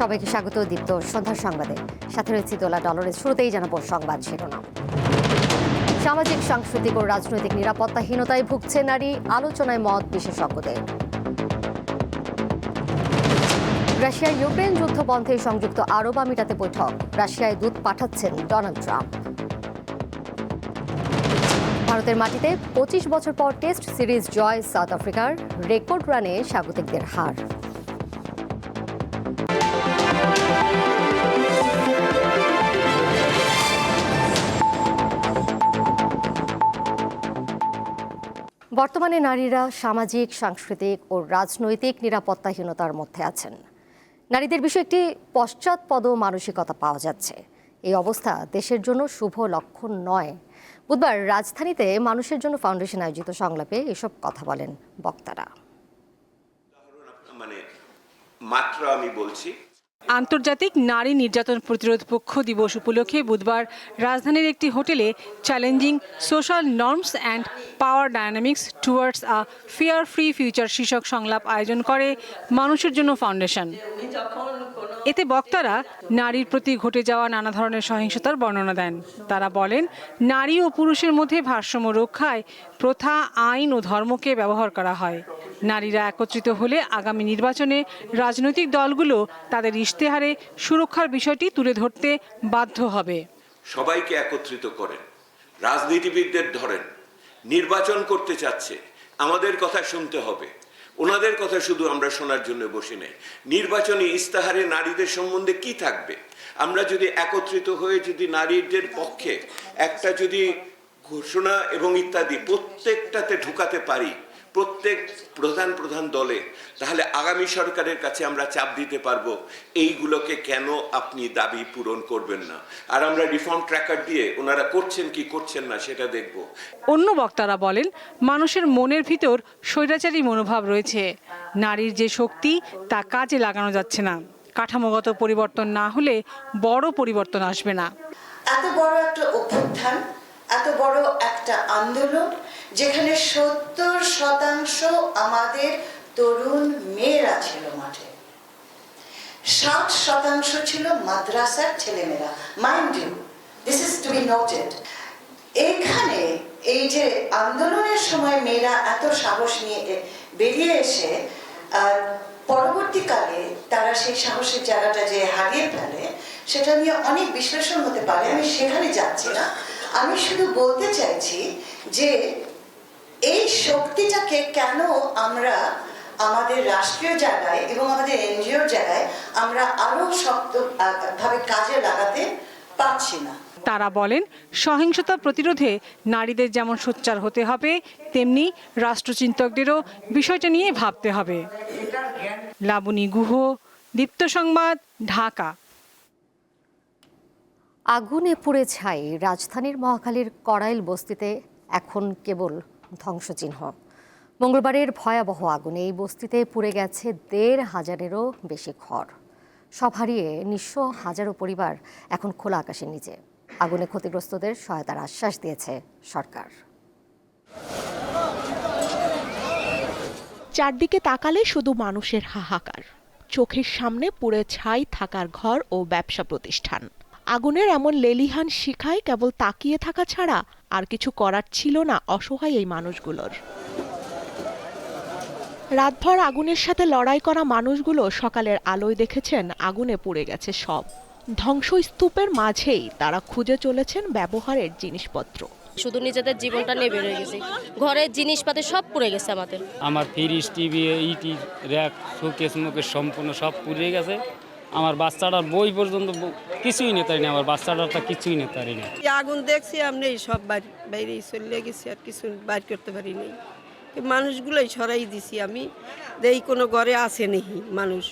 সবাইকে স্বাগত দীপ্ত সন্ধ্যার সংবাদে। সাথে রয়েছে দোলা ডলরের। শুরুতেই জানাবো সংবাদ শিরোনাম। সামাজিক, সাংস্কৃতিক ও রাজনৈতিক নিরাপত্তাহীনতায় ভুগছে নারী, আলোচনায় মত বিশেষজ্ঞদের। রাশিয়া ইউক্রেন যুদ্ধ বন্ধে সংযুক্ত আরব আমিরাতে বৈঠক, রাশিয়ায় দূত পাঠাচ্ছেন ডোনাল্ড ট্রাম্প। ভারতের মাটিতে 25 বছর পর টেস্ট সিরিজ জয় সাউথ আফ্রিকার, রেকর্ড রানে স্বাগতিকদের হার। বর্তমানে নারীরা সামাজিক, সাংস্কৃতিক ও রাজনৈতিক নিরাপত্তাহীনতার মধ্যে আছেন। নারীদের বিষয়ে একটি পশ্চাৎপদ মানসিকতা পাওয়া যাচ্ছে। এই অবস্থা দেশের জন্য শুভ লক্ষণ নয়। বুধবার রাজধানীতে মানুষের জন্য ফাউন্ডেশন আয়োজিত সংলাপে এসব কথা বলেন বক্তারা। মাত্র আমি বলছি, আন্তর্জাতিক নারী নির্যাতন প্রতিরোধ পক্ষ দিবস উপলক্ষে বুধবার রাজধানীর একটি হোটেলে challenging social norms and power dynamics towards a fair free future শীর্ষক সংলাপ আয়োজন করে মানুষের জন্য ফাউন্ডেশন। এতে বক্তারা নারীর প্রতি ঘটে যাওয়া নানা ধরনের সহিংসতার বর্ণনা দেন। তারা বলেন, নারী ও পুরুষের মধ্যে ভারসাম্য রক্ষায় প্রথা, আইন ও ধর্মকে ব্যবহার করা হয়। নারীরা একত্রিত হলে আগামী নির্বাচনে রাজনৈতিক দলগুলো তাদের ইশতেহারে সুরক্ষার বিষয়টি তুলে ধরতে বাধ্য হবে। সবাইকে একত্রিত করেন, রাজনীতিবিদদের ধরেন, নির্বাচন করতে চাচ্ছে, আমাদের কথা শুনতে হবে। ওনাদের কথা শুধু আমরা শোনার জন্য বসে নেই। নির্বাচনী ইস্তাহারে নারীদের সম্বন্ধে কি থাকবে? আমরা যদি একত্রিত হয়ে যদি নারীদের পক্ষে একটা যদি ঘোষণা এবং ইত্যাদি প্রত্যেকটাতে ঢুকাতে পারি, প্রত্যেক প্রধান দলে, তাহলে আগামী সরকারের কাছে আমরা চাপ দিতে পারবো এইগুলোকে কেন আপনি দাবি পূরণ করবেন না। আর আমরা রিফর্ম ট্র্যাকার দিয়ে ওনারা করছেন কি করছেন না সেটা দেখব। অন্য বক্তারা বলেন, মানুষের মনের ভিতর স্বৈরাচারী মনোভাব রয়েছে। নারীর যে শক্তি তা কাজে লাগানো যাচ্ছে না। কাঠামোগত পরিবর্তন না হলে বড় পরিবর্তন আসবে না। এত বড় একটা অভ্যুত্থান, এত বড় একটা আন্দোলন, যেখানে 70% আমাদের তরুণ মেয়েরা ছিল মাঠে, 60% ছিল মাদ্রাসার ছেলেমেয়েরা। Mind you, this is to be noted. এখানে এই যে আন্দোলনের সময় মেয়েরা এত সাহস নিয়ে বেরিয়ে এসে পরবর্তীকালে তারা সেই সাহসের জায়গাটা যে হারিয়ে ফেলে, সেটা নিয়ে অনেক বিশ্লেষণ হতে পারে। আমি সেখানে যাচ্ছি না। আমি শুধু বলতে চাইছি যে এই শক্তিটাকে কেন আমরা আমাদের রাষ্ট্রীয় জায়গায় এবং আমাদের এনজিওর জায়গায় আমরা আরো শক্তভাবে কাজে লাগাতে পারছি না। তারা বলেন, সহিংসতা প্রতিরোধে নারীদের যেমন সোচ্চার হতে হবে, তেমনি রাষ্ট্রচিন্তকদেরও বিষয়টা নিয়ে ভাবতে হবে। লাবণী গুহ, দীপ্ত সংবাদ, ঢাকা। আগুনে পুড়ে ছাই রাজধানীর মহাখালীর কড়াইল বস্তিতে এখন কেবল ধ্বংসচিহ্ন। মঙ্গলবারের ভয়াবহ আগুনে এই বস্তিতে পুড়ে গেছে 1,500-এরও বেশি ঘর। সব হারিয়ে নিঃস্ব হাজারো পরিবার এখন খোলা আকাশের নিচে। আগুনে ক্ষতিগ্রস্তদের সহায়তার আশ্বাস দিয়েছে সরকার। চারদিকে তাকালে শুধু মানুষের হাহাকার। চোখের সামনে পুড়ে ছাই থাকার ঘর ও ব্যবসা প্রতিষ্ঠান। আগুনের এমন লেলিহান শিখায় কেবল তাকিয়ে থাকা ছাড়া আর কিছু করার ছিল না অসহায় এই মানুষগুলোর। রাতভর আগুনের সাথে লড়াই করা মানুষগুলো সকালের আলোয় দেখেছেন আগুনে পুড়ে গেছে সব। ধ্বংসস্তূপের মাঝেই তারা খুঁজে চলেছেন ব্যবহারের জিনিসপত্র। শুধু নিজেদের জীবনটা নিয়ে বের হয়ে গেছে। ঘরের জিনিসপাতি সব পুড়ে গেছে আমাদের। আমার ফ্রিজ, টিভি, ইটি, র্যাক, শোকেস মুকেস সম্পূর্ণ সব পুড়ে গেছে। আমার বাচ্চাটার বই পর্যন্ত কিছুই নিতে পারি না। আমার বাচ্চাটার কিছুই নিতে পারি না। আগুন দেখছি আমি সব বাইরে চলে গেছি, আর কিছু বাইর করতে পারিনি। মানুষগুলোই সরাই দিছি আমি, দেই কোনো ঘরে আসে নেই মানুষ,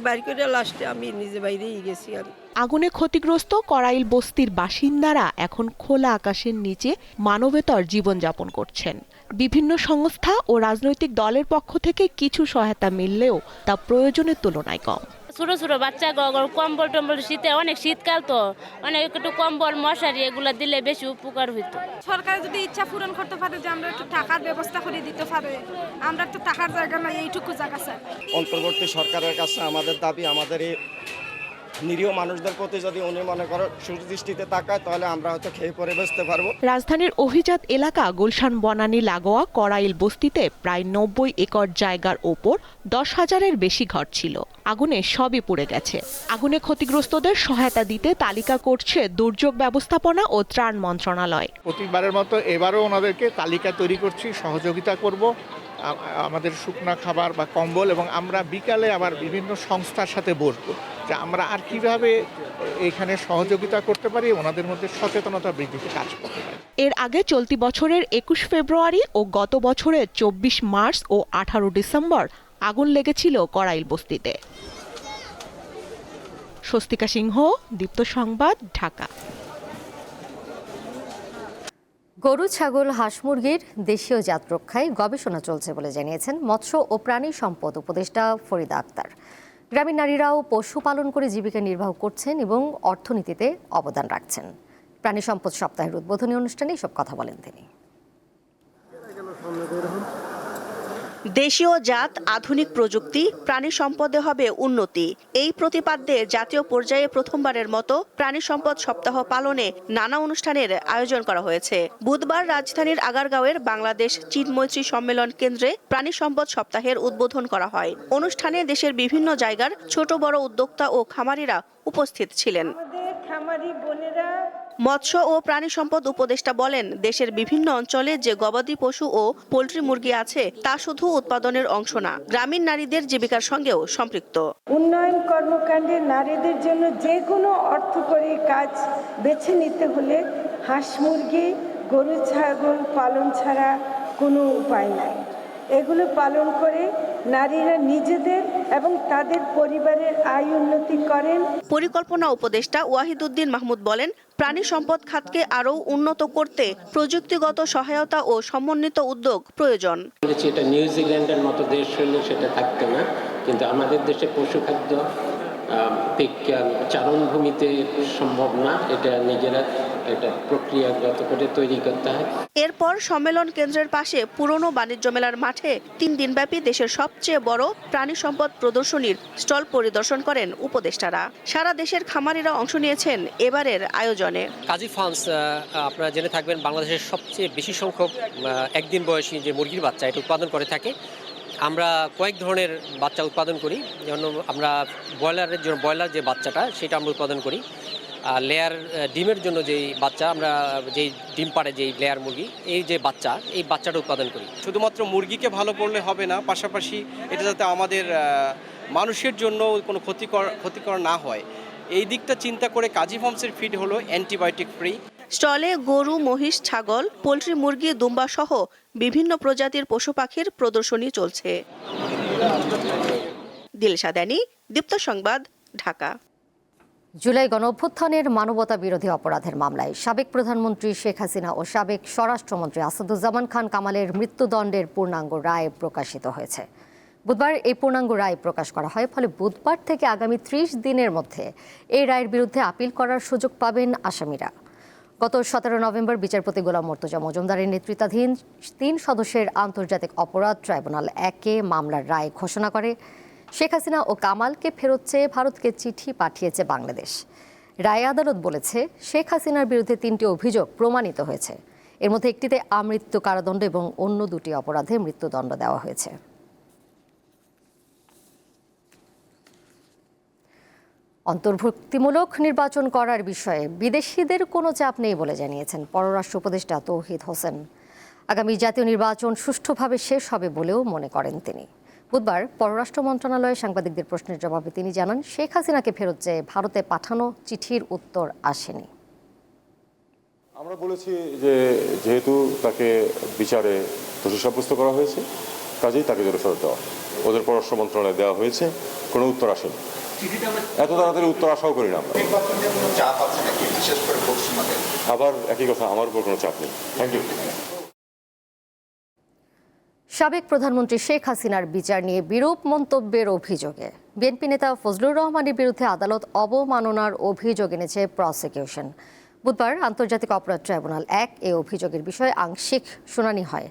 বাইর করে লাস্টে আমি নিজে বাইরেই গেছি। আর আগুনে ক্ষতিগ্রস্ত কড়াইল বস্তির বাসিন্দারা এখন খোলা আকাশের নিচে মানবেতর জীবনযাপন করছেন। বিভিন্ন সংস্থা ও রাজনৈতিক দলের পক্ষ থেকে কিছু সহায়তা মিললেও তা প্রয়োজনের তুলনায় কম। ছোট ছোট বাচ্চা কম্বল টম্বল, শীতে অনেক শীতকাল তো অনেক একটু কম্বল মশারি এগুলো দিলে বেশি উপকার হইতো। সরকার যদি ইচ্ছা পূরণ করতে পারে যে আমরা একটু টাকার ব্যবস্থা করে দিতে পারে, আমরা তো টাকার জায়গা নাই, এইটুকু জায়গা স্যার। অন্তর্বর্তী সরকারের কাছে আমাদের দাবি, আমাদের এই নিরীহ মানুষদের প্রতি যদি উনি মনে করো সুদৃষ্টিতে তাকায় তাহলে আমরা হয়তো খেয়ে পরে বসতে পারবো। রাজধানীর অভিজাত এলাকা গুলশান বনানী লাগোয়া করাইল বস্তিতে প্রায় ৯০ একর জায়গার ওপর ১০,০০০-এর বেশি ঘর ছিল। আগুনে সবই পুড়ে গেছে। আগুনে ক্ষতিগ্রস্তদের সহায়তা দিতে তালিকা করছে দুর্যোগ ব্যবস্থাপনা ও ত্রাণ মন্ত্রণালয়। প্রতিবারের মতো এবারও ওনাদেরকে তালিকা তৈরি করছি, সহযোগিতা করব আমাদের শুকনা খাবার বা কম্বল, এবং আমরা বিকালে আবার বিভিন্ন সংস্থার সাথে বসবো যে আমরা আর কিভাবে এখানে সহযোগিতা করতে পারি, ওনাদের মধ্যে সচেতনতা বৃদ্ধিতে কাজ করতে পারি। এর আগে চলতি বছরের ২১ ফেব্রুয়ারি ও গত বছরের ২৪ মার্চ ও ১৮ ডিসেম্বর আগুন লেগেছিল করাইল বস্তিতে। স্বস্তিকা সিংহ, দীপ্ত সংবাদ, ঢাকা। গরু, ছাগল, হাঁস মুরগির দেশীয় জাত রক্ষায় গবেষণা চলছে বলে জানিয়েছেন মৎস্য ও প্রাণী সম্পদ উপদেষ্টা ফরিদা আক্তার। গ্রামীণ নারীরাও পশুপালন করে জীবিকা নির্বাহ করছেন এবং অর্থনীতিতে অবদান রাখছেন। প্রাণী সম্পদ সপ্তাহের উদ্বোধনী অনুষ্ঠানে এসব কথা বলেন তিনি। দেশীয় জাত, আধুনিক প্রযুক্তি, প্রাণী সম্পদে হবে উন্নতি, এই প্রতিপাদ্যে জাতীয় পর্যায়ে প্রথমবারের মতো প্রাণী সম্পদ সপ্তাহ পালনে নানা অনুষ্ঠানের আয়োজন করা হয়েছে। বুধবার রাজধানীর আগারগাঁওয়ের বাংলাদেশ চীন মৈত্রী সম্মেলন কেন্দ্রে প্রাণী সম্পদ সপ্তাহের উদ্বোধন করা হয়। অনুষ্ঠানে দেশের বিভিন্ন জায়গার ছোট বড় উদ্যোক্তা ও খামারিরা উপস্থিত ছিলেন। মৎস্য ও প্রাণী সম্পদ উপদেষ্টা বলেন, দেশের বিভিন্ন অঞ্চলে যে গবাদি পশু ও পোল্ট্রি মুরগি আছে তা শুধু উৎপাদনের অংশ না, গ্রামীণ নারীদের জীবিকার সঙ্গেও সম্পৃক্ত। উন্নয়ন কর্মকাণ্ডে নারীদের জন্য যে কোনো অর্থকরী কাজ বেছে নিতে হলে হাঁস মুরগি, গরু ছাগল পালন ছাড়া কোনো উপায় নাই। এগুলো পালন করে নারীরা নিজেদের এবং তাদের পরিবারের আয় উন্নতি করেন। পরিকল্পনা উপদেষ্টা ওয়াহিদুদ্দিন মাহমুদ বলেন, প্রাণী সম্পদ খাতকে আরও উন্নত করতে প্রযুক্তিগত সহায়তা ও সমন্বিত উদ্যোগ প্রয়োজন। এটা নিউজিল্যান্ডের মতো দেশ হলে সেটা থাকতো না, কিন্তু আমাদের দেশে পশুখাদ্য চারণভূমিতে সম্ভব না, এটা নিজেরা এটা প্রক্রিয়াগত করে তৈরি করতে হয়। এরপর সম্মেলন কেন্দ্রের পাশে পুরনো বাণিজ্য মেলার মাঠে ৩ দিনব্যাপী দেশের সবচেয়ে বড় প্রাণী সম্পদ প্রদর্শনীর স্টল পরিদর্শন করেন উপদেষ্টারা। সারা দেশের খামারিরা অংশ নিয়েছেন এবারের আয়োজনে। কাজী ফার্মস, আপনারা জেনে থাকবেন, বাংলাদেশের সবচেয়ে বেশি সংখ্যক একদিন বয়সী যে মুরগির বাচ্চা এটা উৎপাদন করে থাকে। আমরা কয়েক ধরনের বাচ্চা উৎপাদন করি, যেমন আমরা ব্রয়লার যে বাচ্চাটা সেটা আমরা উৎপাদন করি। লেয়ার ডিমের জন্য যেই বাচ্চা, আমরা যেই ডিম পাড়ে যেই লেয়ার মুরগি, এই যে বাচ্চা, এই বাচ্চাটা উৎপাদন করি। শুধুমাত্র মুরগিকে ভালো করলে হবে না, পাশাপাশি এটা যাতে আমাদের মানুষের জন্য কোনো ক্ষতিকর না হয়, এই দিকটা চিন্তা করে কাজী ফার্মসের ফিড হলো অ্যান্টিবায়োটিক ফ্রি। স্টলে গরু, মহিষ, ছাগল, পোল্ট্রি মুরগি, দুম্বা সহ বিভিন্ন প্রজাতির পশু পাখির প্রদর্শনী চলছে। দিলশা দানি, দীপ্ত সংবাদ, ঢাকা। জুলাই গণঅভ্যুত্থানের মানবতা বিরোধী অপরাধের মামলায় সাবেক প্রধানমন্ত্রী শেখ হাসিনা ও সাবেক স্বরাষ্ট্রমন্ত্রী আসাদুজ্জামান খান কামালের মৃত্যুদণ্ডের পূর্ণাঙ্গ রায় প্রকাশিত হয়েছে। বুধবার এই পূর্ণাঙ্গ রায় প্রকাশ করা হয়, ফলে বুধবার থেকে আগামী ৩০ দিনের মধ্যে এই রায়ের বিরুদ্ধে আপিল করার সুযোগ পাবেন আসামিরা। গত ১৭ নভেম্বর বিচারপতি গোলাম মর্তুজা মজুমদারের নেতৃত্বাধীন ৩ সদস্যের আন্তর্জাতিক অপরাধ ট্রাইব্যুনাল ১-এ মামলার রায় ঘোষণা করে। শেখ হাসিনা ও কামালকে ফেরত চেয়ে ভারতকে চিঠি পাঠিয়েছে বাংলাদেশ। রায়ে আদালত বলেছে, শেখ হাসিনার বিরুদ্ধে ৩টি অভিযোগ প্রমাণিত হয়েছে। এর মধ্যে একটিতে আমৃত্যু কারাদণ্ড এবং অন্য 2টি অপরাধে মৃত্যুদণ্ড দেওয়া হয়েছে। অন্তর্ভুক্তিমূলক নির্বাচন করার বিষয়ে বিদেশিদের কোনো চাপ নেই বলে জানিয়েছেন পররাষ্ট্র উপদেষ্টা তৌহিদ হোসেন। আগামী জাতীয় নির্বাচন সুষ্ঠুভাবে শেষ হবে বলেও মনে করেন তিনি। বুধবার পররাষ্ট্র মন্ত্রণালয়ে সাংবাদিকদের প্রশ্নের জবাবে তিনি জানান, শেখ হাসিনাকে ফেরত চেয়ে ভারতে পাঠানো চিঠির উত্তর আসেনি। আমরা বলেছি যে যেহেতু তাকে বিচারে দোষী সাব্যস্ত করা হয়েছে, কাজেই তাকে জেলে ফেরত দেওয়া। ওদের পররাষ্ট্র মন্ত্রণালয়ে দেওয়া হয়েছে, কোনো উত্তর আসেনি। এত তাড়াতাড়ি উত্তর আশাও করি না আমরা। আবার একই কথা, আমার উপর কোনো চাপ নেই। Thank you. সাবেক প্রধানমন্ত্রী শেখ হাসিনার বিচার নিয়ে বিরূপ মন্তব্যের অভিযোগে বিএনপি নেতা ফজলুর রহমানের বিরুদ্ধে আদালত অবমাননার অভিযোগ এনেছে প্রসিকিউশন। বুধবার আন্তর্জাতিক অপরাধ ট্রাইব্যুনাল ১ এই অভিযোগের বিষয়ে আংশিক শুনানি হয়।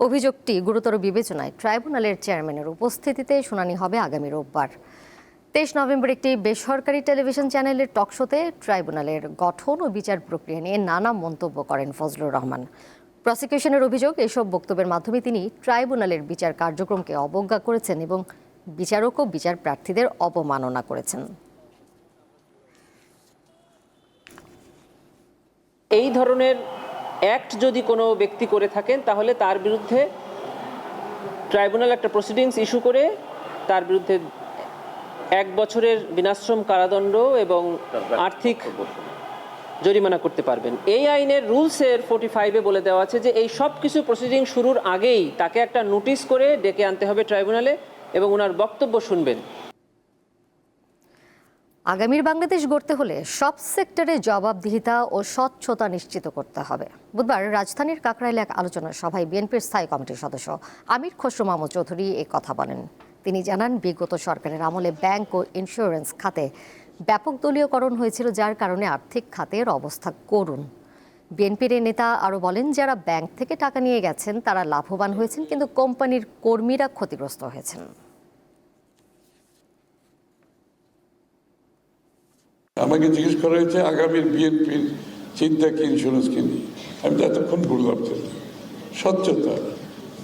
অভিযোগটি গুরুতর বিবেচনায় ট্রাইব্যুনালের চেয়ারম্যানের উপস্থিতিতে শুনানি হবে আগামী রোববার। 23 নভেম্বর একটি বেসরকারি টেলিভিশন চ্যানেলের টকশোতে ট্রাইব্যুনালের গঠন ও বিচার প্রক্রিয়া নিয়ে নানা মন্তব্য করেন ফজলুর রহমান। প্রসিকিউশনের অভিযোগ, এসব বক্তব্যের মাধ্যমে তিনি ট্রাইব্যুনালের বিচার কার্যক্রমকে অবজ্ঞা করেছেন এবং বিচারক ও বিচার প্রার্থীদের অবমাননা করেছেন। এই ধরনের অ্যাক্ট যদি কোনো ব্যক্তি করে থাকেন তাহলে তার বিরুদ্ধে ট্রাইব্যুনাল একটা প্রসিডিংস ইস্যু করে তার বিরুদ্ধে 1 বছরের বিনাশ্রম কারাদণ্ড এবং আর্থিক জরিমানা করতে পারবেন। এই আইনের রুলসের 45-এ বলে দেওয়া আছে যে এই সব কিছু প্রসিডিং শুরুর আগেই তাকে একটা নোটিশ করে ডেকে আনতে হবে ট্রাইব্যুনালে এবং ওনার বক্তব্য শুনবেন। আগামীর বাংলাদেশ গড়তে হলে সব সেক্টরে জবাবদিহিতা ও স্বচ্ছতা নিশ্চিত করতে হবে। বুধবার রাজধানীর কাকরাইলে এক আলোচনা সভায় বিএনপির স্থায়ী কমিটির সদস্য আমির খসরু মাহমুদ চৌধুরী এ কথা বলেন। তিনি জানান, বিগত সরকারের আমলে ব্যাংক ও ইন্স্যুরেন্স খাতে ব্যাপক দলীয়করণ হয়েছিল, যার কারণে আর্থিক খাতের অবস্থা করুণ। বিএনপির নেতা আরও বলেন, যারা ব্যাংক থেকে টাকা নিয়ে গেছেন তারা লাভবান হয়েছেন, কিন্তু কোম্পানির কর্মীরা ক্ষতিগ্রস্ত হয়েছেন। আমাকে জিজ্ঞেস করা হয়েছে আগামীর বিএনপির চিন্তা কি ইন্স্যুরেন্স কি নিয়ে। আমি তো এতক্ষণ বললাম স্বচ্ছতা,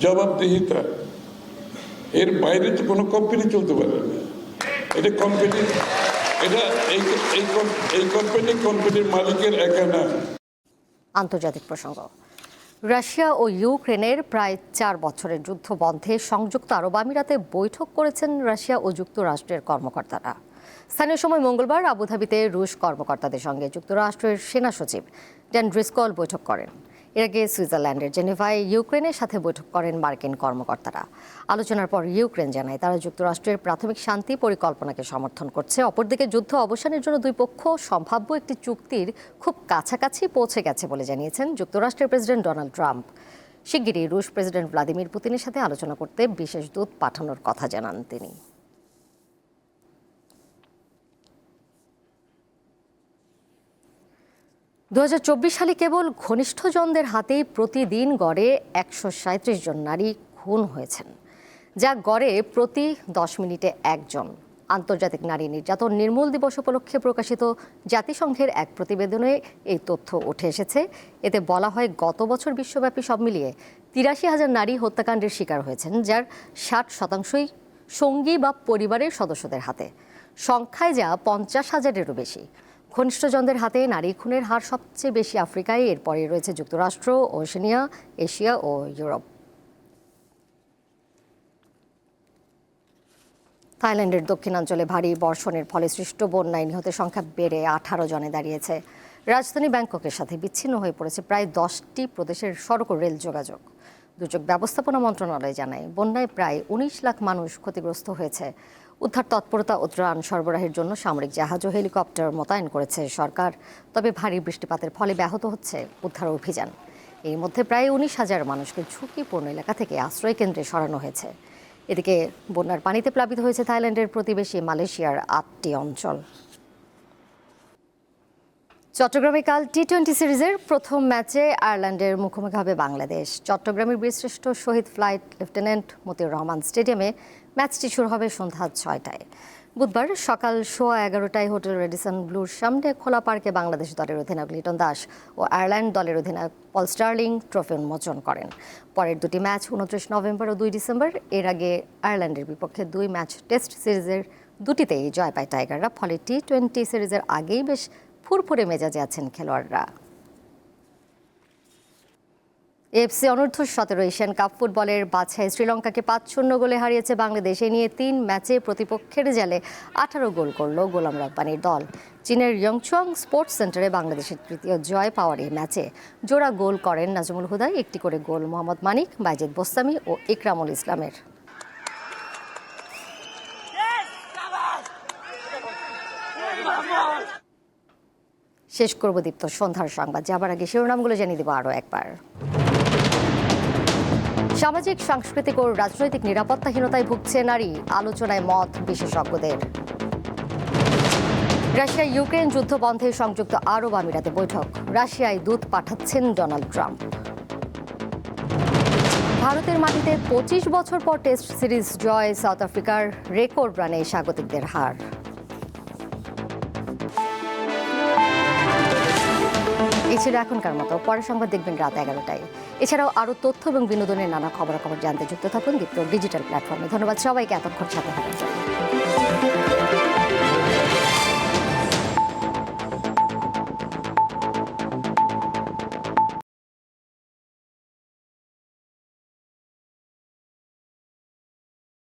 জবাবদিহিতা, এর বাইরে তো কোনো কোম্পানি চলতে পারে না। এটা কোম্পানি, এটা এই কোম্পানির মালিকের একা না। আন্তর্জাতিক প্রসঙ্গ, রাশিয়া ও ইউক্রেনের প্রায় 4 বছরের যুদ্ধ বন্ধে সংযুক্ত আরব আমিরাতে বৈঠক করেছেন রাশিয়া ও যুক্তরাষ্ট্রের কর্মকর্তারা। স্থানীয় সময় মঙ্গলবার আবুধাবিতে রুশ কর্মকর্তাদের সঙ্গে যুক্তরাষ্ট্রের সেনা সচিব ড্যান ড্রিসকল বৈঠক করেন। এর আগে সুইজারল্যান্ডের জেনেভায় ইউক্রেনের সাথে বৈঠক করেন মার্কিন কর্মকর্তারা। আলোচনার পর ইউক্রেন জানায় তারা যুক্তরাষ্ট্রের প্রাথমিক শান্তি পরিকল্পনাকে সমর্থন করছে। অপরদিকে যুদ্ধ অবসানের জন্য দুই পক্ষ সম্ভাব্য একটি চুক্তির খুব কাছাকাছি পৌঁছে গেছে বলে জানিয়েছেন যুক্তরাষ্ট্রের প্রেসিডেন্ট ডোনাল্ড ট্রাম্প। শিগগিরই রুশ প্রেসিডেন্ট ভ্লাদিমির পুতিনের সাথে আলোচনা করতে বিশেষ দূত পাঠানোর কথা জানান তিনি। দু সালে কেবল ঘনিষ্ঠজনদের হাতেই প্রতিদিন গড়ে 137 জন নারী খুন হয়েছেন, যা গড়ে প্রতি 10 মিনিটে একজন। আন্তর্জাতিক নারী নির্যাতন নির্মূল দিবস উপলক্ষে প্রকাশিত জাতিসংঘের এক প্রতিবেদনে এই তথ্য উঠে এসেছে। এতে বলা হয়, গত বছর বিশ্বব্যাপী সব মিলিয়ে 83,000 নারী হত্যাকাণ্ডের শিকার হয়েছেন, যার 60% সঙ্গী বা পরিবারের সদস্যদের হাতে। সংখ্যায় যা 50,000-এরও বেশি। ঘনিষ্ঠজনদের হাতে নারী খুনের হার সবচেয়ে বেশি আফ্রিকায়, এরপরে রয়েছে যুক্তরাষ্ট্র, ওশেনিয়া, এশিয়া ও ইউরোপ। থাইল্যান্ডের দক্ষিণাঞ্চলে ভারী বর্ষণের ফলে সৃষ্ট বন্যায় নিহতের সংখ্যা বেড়ে 18 জনে দাঁড়িয়েছে। রাজধানী ব্যাংককের সাথে বিচ্ছিন্ন হয়ে পড়েছে প্রায় 10টি প্রদেশের সড়ক ও রেল যোগাযোগ। দুর্যোগ ব্যবস্থাপনা মন্ত্রণালয় জানায়, বন্যায় প্রায় 19 লাখ মানুষ ক্ষতিগ্রস্ত হয়েছে। উদ্ধার তৎপরতা ও ত্রাণ সরবরাহের জন্য সামরিক জাহাজ ও হেলিকপ্টার মোতায়েন করেছে সরকার। তবে ভারী বৃষ্টিপাতের ফলে ব্যাহত হচ্ছে উদ্ধার অভিযান। এর মধ্যে প্রায় 19,000 মানুষকে ঝুঁকিপূর্ণ এলাকা থেকে আশ্রয় কেন্দ্রে সরানো হয়েছে। এদিকে বন্যার পানিতে প্লাবিত হয়েছে থাইল্যান্ডের প্রতিবেশী মালয়েশিয়ার 8টি অঞ্চল। চট্টগ্রামে কাল টি-20 সিরিজের প্রথম ম্যাচে আয়ারল্যান্ডের মুখোমুখি হবে বাংলাদেশ। চট্টগ্রামের বীরশ্রেষ্ঠ শহীদ ফ্লাইট লেফটেন্যান্ট মতিউর রহমান স্টেডিয়ামে ম্যাচটি শুরু হবে সন্ধ্যা 6টায়। বুধবার সকাল 11:15টায় হোটেল রেডিসন ব্লুর সামনে খোলা পার্কে বাংলাদেশ দলের অধিনায়ক লিটন দাস ও আয়ারল্যান্ড দলের অধিনায়ক পল স্টার্লিং ট্রফি উন্মোচন করেন। পরের দুটি ম্যাচ 29 নভেম্বর ও 2 ডিসেম্বর। এর আগে আয়ারল্যান্ডের বিপক্ষে 2 ম্যাচ টেস্ট সিরিজের দুটিতেই জয় পায় টাইগাররা। ফলে টি-20 সিরিজের আগেই বেশ ফুরফুরে মেজাজে আছেন খেলোয়াড়রা। এফসি অনূর্ধ্ব-17 এশিয়ান কাপ ফুটবলের বাছাই শ্রীলঙ্কাকে 5-0 গোলে হারিয়েছে বাংলাদেশ। এ নিয়ে 3 ম্যাচে প্রতিপক্ষের জালে 18 গোল করল গোলাম রব্বানীর দল। চীনের ইয়ংচুয়াং স্পোর্টস সেন্টারে বাংলাদেশের তৃতীয় জয় পাওয়ার এই ম্যাচে জোড়া গোল করেন নাজমুল হুদাই, একটি করে গোল মোহাম্মদ মানিক, বাইজিদ বোস্তামি ও ইকরামুল ইসলামের। শেষ করব দীপ্ত সন্ধ্যার সংবাদ, যাবার আগে শিরোনামগুলো জানিয়ে দেব আরও একবার। সামাজিক, সাংস্কৃতিক ও রাজনৈতিক নিরাপত্তাহীনতায় ভুগছে নারী, আলোচনায় মত বিশেষজ্ঞদের। রাশিয়া ইউক্রেন যুদ্ধ বন্ধে সংযুক্ত আরব আমিরাতে বৈঠক, রাশিয়ায় দূত পাঠাচ্ছেন ডোনাল্ড ট্রাম্প। ভারতের মাটিতে 25 বছর পর টেস্ট সিরিজ জয়, সাউথ আফ্রিকার রেকর্ড রানে স্বাগতিকদের হার। এই ছিল এখনকার মতো। পরের সংবাদ দেখবেন রাত 11টায়। এছাড়াও আরও তথ্য এবং বিনোদনের নানা খবরাখবর জানতে যুক্ত থাকুন দীপ্ত ডিজিটাল প্ল্যাটফর্মে। ধন্যবাদ সবাইকে এতক্ষণ সাথে থাকার জন্য।